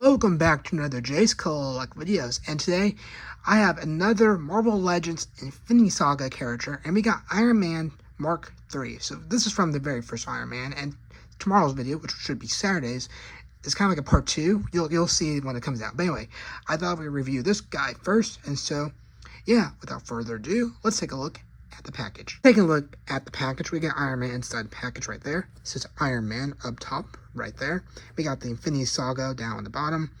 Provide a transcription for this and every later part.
Welcome back to another Jay's Collect videos, and today I have another Marvel Legends Infinity Saga character, and we got Iron Man Mark III. So this is from the very first Iron Man, and tomorrow's video, which should be Saturdays, is kind of like a part 2. You'll see when it comes out. But anyway, I thought we'd review this guy first, and so, yeah, without further ado, let's take a look at the package. Taking a look at the package, we got Iron Man inside the package right there. It says Iron Man up top right there. We got the Infinity Saga down on the bottom.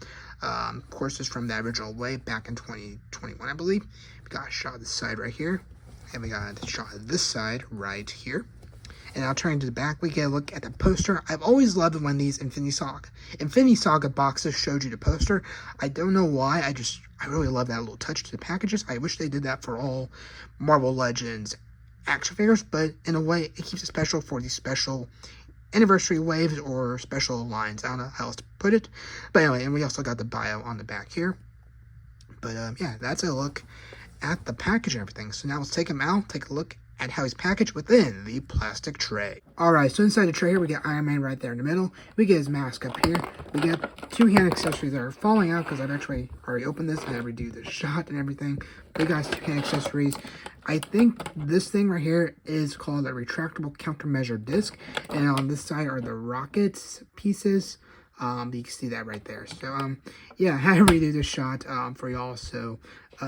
Of course, it's from the original way back in 2021, I believe. We got a shot of this side right here, and we got a shot of this side right here. And I'll turn to the back, we get a look at the poster. I've always loved when these Infinity Saga boxes showed you the poster. I don't know why, I really love that little touch to the packages. I wish they did that for all Marvel Legends action figures, but in a way, it keeps it special for these special anniversary waves or special lines. I don't know how else to put it. But anyway, and we also got the bio on the back here. But yeah, that's a look at the package and everything. So now let's take him out, take a look at how he's packaged within the plastic tray. Alright, so inside the tray here, we get Iron Man right there in the middle. We get his mask up here. We get 2 hand accessories that are falling out because I've actually already opened this and I redo the shot and everything. We got 2 hand accessories. I think this thing right here is called a retractable countermeasure disc. And on this side are the rockets pieces. You can see that right there. So, yeah, I had to redo this shot for y'all. So,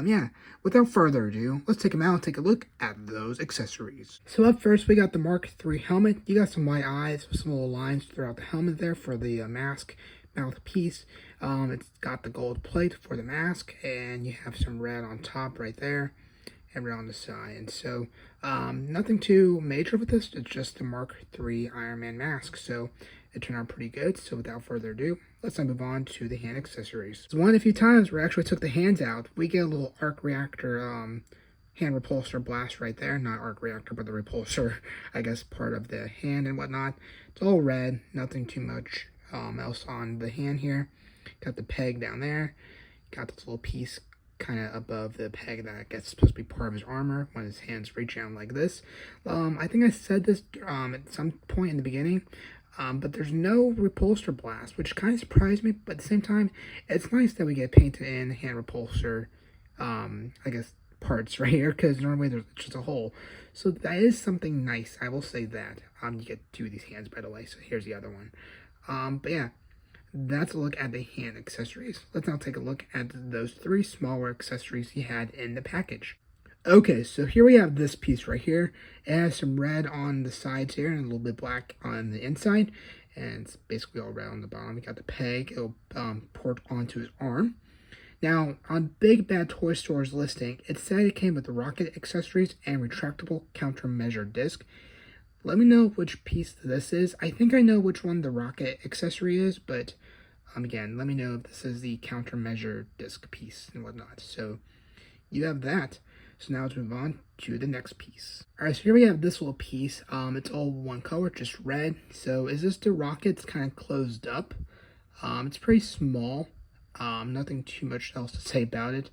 yeah, without further ado, let's take them out and take a look at those accessories. So up first, we got the Mark III helmet. You got some white eyes with some little lines throughout the helmet there for the mask mouthpiece. It's got the gold plate for the mask, and you have some red on top right there and red on the side. And so, nothing too major with this. It's just the Mark III Iron Man mask. So it turned out pretty good. So without further ado, let's now move on to the hand accessories. So one of the few times where I actually took the hands out, we get a little arc reactor hand repulsor blast right there. Not arc reactor, but the repulsor, I guess, part of the hand and whatnot. It's all red, nothing too much else on the hand here. Got the peg down there. Got this little piece kind of above the peg that I guess is supposed to be part of his armor when his hands reach out like this. I think I said this at some point in the beginning. But there's no repulsor blast, which kind of surprised me, but at the same time, it's nice that we get painted in hand repulsor, I guess, parts right here, because normally there's just a hole. So that is something nice, I will say that. You get 2 of these hands, by the way, so here's the other one. But yeah, that's a look at the hand accessories. Let's now take a look at those 3 smaller accessories he had in the package. Okay, so here we have this piece right here. It has some red on the sides here and a little bit black on the inside. And it's basically all red on the bottom. We got the peg. It'll port onto his arm. Now, on Big Bad Toy Store's listing, it said it came with the rocket accessories and retractable countermeasure disc. Let me know which piece this is. I think I know which one the rocket accessory is, but again, let me know if this is the countermeasure disc piece and whatnot. So you have that. So now let's move on to the next piece. Alright, so here we have this little piece. It's all one color, just red. So is this the rocket? It's kind of closed up. It's pretty small. Nothing too much else to say about it.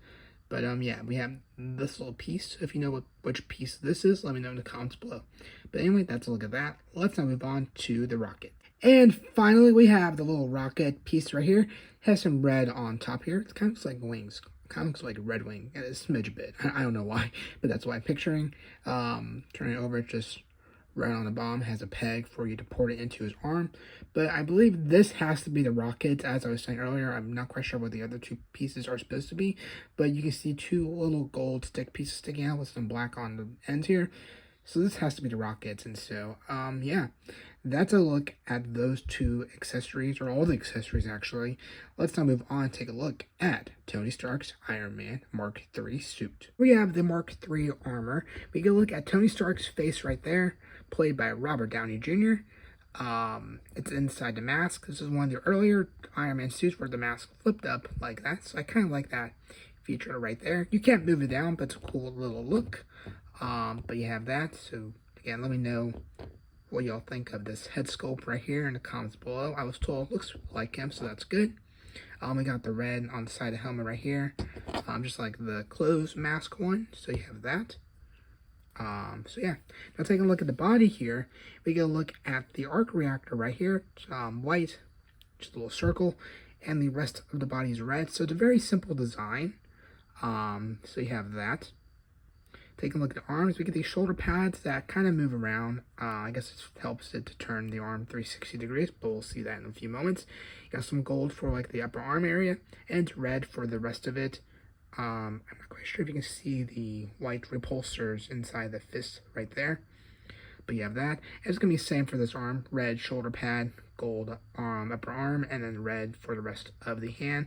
But yeah, we have this little piece. So if you know which piece this is, let me know in the comments below. But anyway, that's a look at that. Let's now move on to the rocket. And finally, we have the little rocket piece right here. It has some red on top here. It's kind of like wings. Kind of looks like a red wing, a smidge a bit. I don't know why, but that's what I'm picturing. Turn it over, just right on the bottom, has a peg for you to port it into his arm. But I believe this has to be the rocket, as I was saying earlier. I'm not quite sure what the other 2 pieces are supposed to be, but you can see 2 little gold stick pieces sticking out with some black on the ends here. So this has to be the rockets, and so, yeah, that's a look at those 2 accessories, or all the accessories, actually. Let's now move on and take a look at Tony Stark's Iron Man Mark III suit. We have the Mark III armor. We can look at Tony Stark's face right there, played by Robert Downey Jr. It's inside the mask. This is one of the earlier Iron Man suits where the mask flipped up like that, so I kind of like that feature right there. You can't move it down, but it's a cool little look. But you have that, so again, let me know what y'all think of this head sculpt right here in the comments below. I was told it looks like him, so that's good. We got the red on the side of the helmet right here, just like the closed mask one, so you have that. So yeah, now taking a look at the body here, we get a look at the arc reactor right here. It's white, just a little circle, and the rest of the body is red. So it's a very simple design. So you have that. Taking a look at the arms, we get these shoulder pads that kind of move around. I guess it helps it to turn the arm 360 degrees, but we'll see that in a few moments. You got some gold for like the upper arm area, and red for the rest of it. I'm not quite sure if you can see the white repulsors inside the fist right there, but you have that. And it's going to be the same for this arm: red shoulder pad, gold upper arm, and then red for the rest of the hand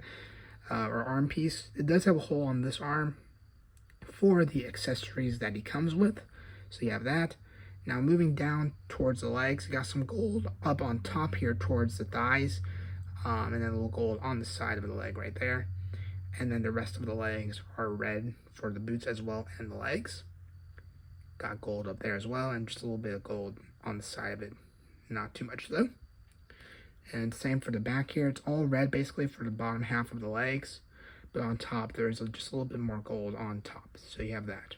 or arm piece. It does have a hole on this arm for the accessories that he comes with, so you have that. Now moving down towards the legs, you got some gold up on top here towards the thighs, and then a little gold on the side of the leg right there. And then the rest of the legs are red for the boots as well, and the legs. Got gold up there as well, and just a little bit of gold on the side of it. Not too much though. And same for the back here. It's all red basically for the bottom half of the legs. But on top, there's just a little bit more gold on top. So you have that.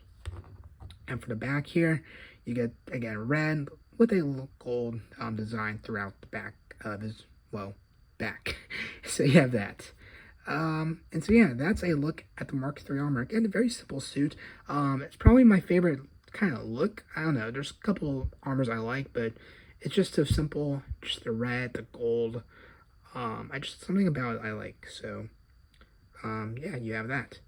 And for the back here, you get, again, red with a little gold design throughout the back of his, back. So you have that. And so yeah, that's a look at the Mark III armor. Again, a very simple suit. It's probably my favorite kind of look. I don't know, there's a couple armors I like, but it's just so simple. Just the red, the gold. Something about it I like. So yeah, you have that.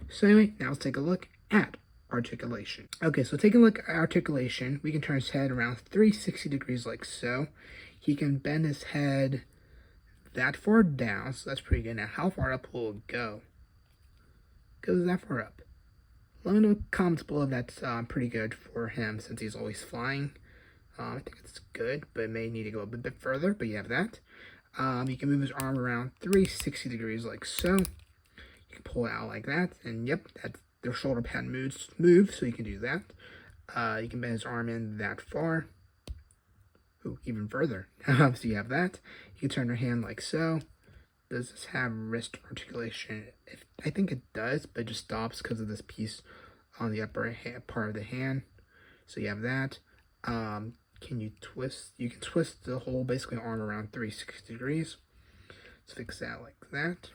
So anyway, now let's take a look at articulation. Okay, so taking a look at articulation, we can turn his head around 360 degrees like so. He can bend his head that far down, so that's pretty good. Now, how far up will it go? Goes that far up. Let me know in the comments below if that's pretty good for him since he's always flying. I think it's good, but it may need to go a bit further, but you have that. You can move his arm around 360 degrees like so. You can pull it out like that, and yep, the shoulder pad moves, so you can do that. You can bend his arm in that far. Ooh, even further. So you have that. You can turn your hand like so. Does this have wrist articulation? I think it does, but it just stops because of this piece on the upper part of the hand. So you have that. Can you twist? You can twist the whole basically arm around 360 degrees. Let's fix that like that.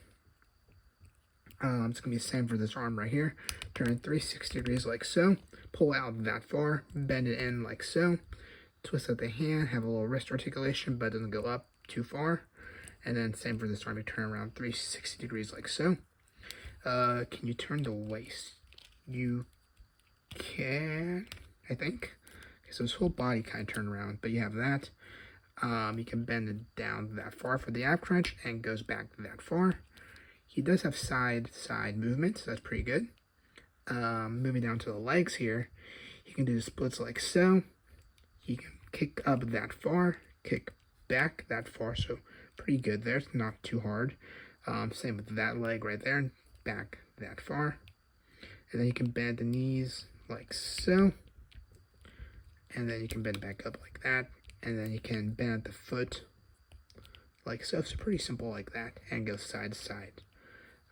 It's going to be the same for this arm right here. Turn it 360 degrees like so. Pull out that far. Bend it in like so. Twist out the hand. Have a little wrist articulation, but it doesn't go up too far. And then same for this arm. You turn around 360 degrees like so. Can you turn the waist? You can, I think. Okay, so his whole body kind of turn around, but you have that. You can bend it down that far for the ab crunch and goes back that far. He does have side movement, so that's pretty good. Moving down to the legs here, he can do splits like so. He can kick up that far, kick back that far, so pretty good there. It's not too hard. Same with that leg right there, and back that far. And then you can bend the knees like so. And then you can bend back up like that. And then you can bend the foot like so. So pretty simple like that. And go side to side.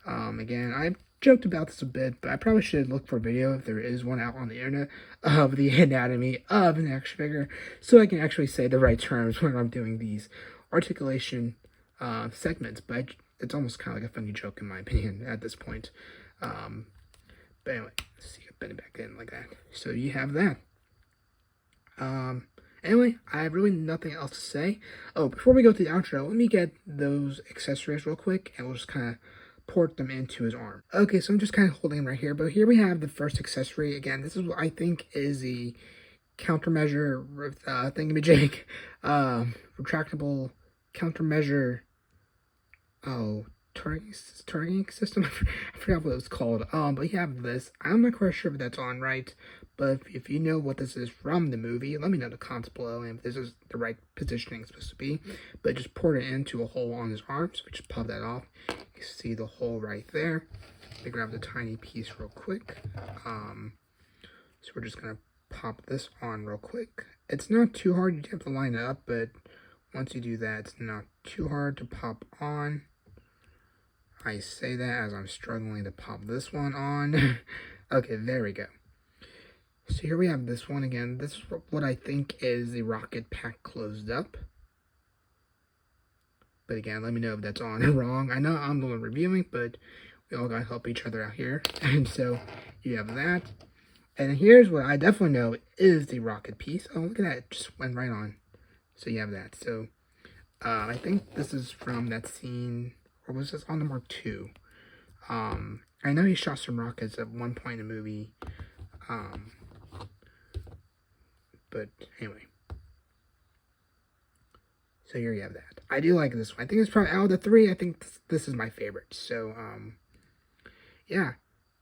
Again, I joked about this a bit, but I probably should look for a video if there is one out on the internet of the anatomy of an action figure, so I can actually say the right terms when I'm doing these articulation segments. But it's almost kind of like a funny joke in my opinion at this point. But anyway, let's see, bend it back in like that. So you have that. Anyway, I have really nothing else to say. Oh, before we go to the outro, let me get those accessories real quick, and we'll just kind of port them into his arm. Okay, so I'm just kind of holding him right here, but here we have the first accessory. Again, this is what I think is the countermeasure thingamajig, retractable countermeasure, targeting system. I forgot what it was called. But you have this. I'm not quite sure if that's on right, but if you know what this is from the movie, let me know in the comments below, and if this is the right positioning it's supposed to be. But just port it into a hole on his arm, so we just pop that off. You see the hole right there. Let me grab the tiny piece real quick. So we're just gonna pop this on real quick. It's not too hard. You have to line it up, but once you do that, it's not too hard to pop on. I say that as I'm struggling to pop this one on. Okay, there we go. So here we have this one again. This is what I think is the rocket pack closed up. But again, let me know if that's on or wrong. I know I'm the one reviewing, but we all gotta help each other out here. And so you have that. And here's what I definitely know is the rocket piece. Oh, look at that. It just went right on. So you have that. So I think this is from that scene, or was this on the Mark II? I know he shot some rockets at one point in the movie. But anyway. So here you have that. I do like this one. I think it's probably out of the three. I think this is my favorite. So, yeah.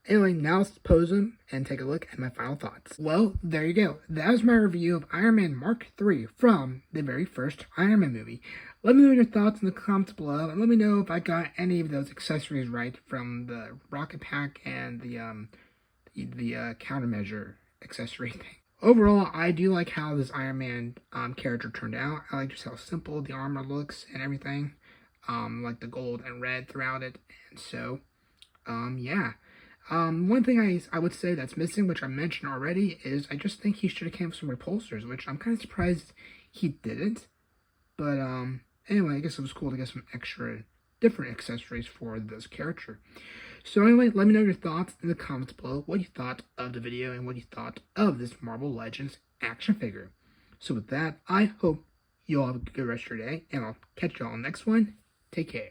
Anyway, now let's pose them and take a look at my final thoughts. Well, there you go. That was my review of Iron Man Mark III from the very first Iron Man movie. Let me know your thoughts in the comments below, and let me know if I got any of those accessories right from the rocket pack and the countermeasure accessory thing. Overall, I do like how this Iron Man character turned out. I like just how simple the armor looks and everything. Like the gold and red throughout it. And so, yeah. One thing I would say that's missing, which I mentioned already, is I just think he should have came with some repulsors, which I'm kind of surprised he didn't. But, anyway, I guess it was cool to get some extra different accessories for this character. So anyway, let me know your thoughts in the comments below, what you thought of the video and what you thought of this Marvel Legends action figure. So with that, I hope you all have a good rest of your day, and I'll catch you all next one. Take care.